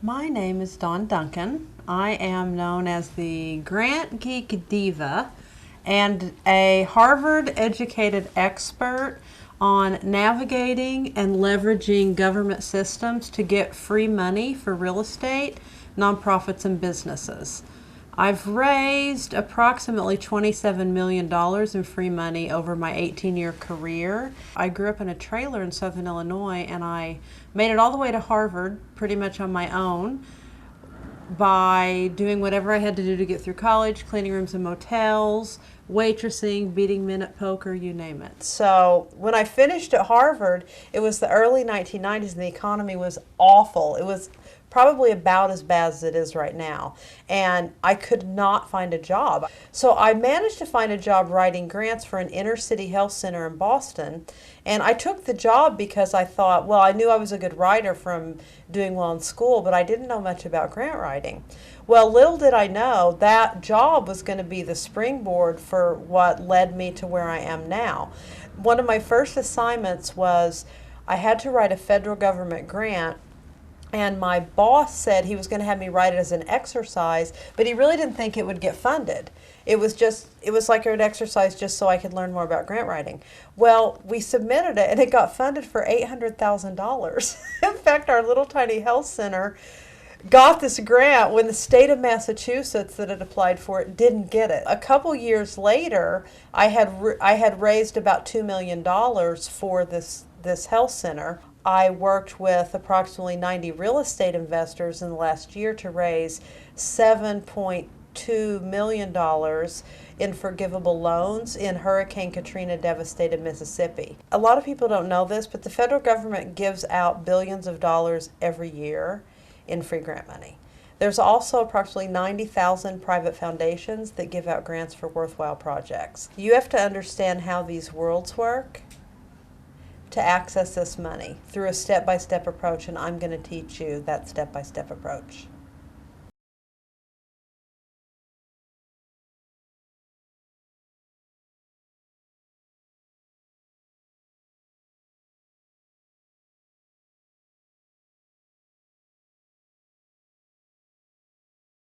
My name is Dawn Duncan. I am known as the Grant Geek Diva and a Harvard educated expert on navigating and leveraging government systems to get free money for real estate, nonprofits, and businesses. I've raised approximately $27 million in free money over my 18-year career. I grew up in a trailer in Southern Illinois, and I made it all the way to Harvard pretty much on my own by doing whatever I had to do to get through college, cleaning rooms in motels, waitressing, beating men at poker, you name it. So when I finished at Harvard, it was the early 1990s and the economy was awful. It was probably about as bad as it is right now. And I could not find a job. So I managed to find a job writing grants for an inner city health center in Boston. And I took the job because I thought, well, I knew I was a good writer from doing well in school, but I didn't know much about grant writing. Well, little did I know that job was going to be the springboard for what led me to where I am now. One of my first assignments was I had to write a federal government grant, and my boss said he was going to have me write it as an exercise, but he really didn't think it would get funded. It was like an exercise just so I could learn more about grant writing. Well, we submitted it and it got funded for $800,000. In fact, our little tiny health center got this grant when the state of Massachusetts that had applied for it didn't get it. A couple years later, I had raised about $2 million for this health center. I worked with approximately 90 real estate investors in the last year to raise $7.2 million in forgivable loans in Hurricane Katrina devastated Mississippi. A lot of people don't know this, but the federal government gives out billions of dollars every year in free grant money. There's also approximately 90,000 private foundations that give out grants for worthwhile projects. You have to understand how these worlds work to access this money through a step-by-step approach, and I'm going to teach you that step-by-step approach.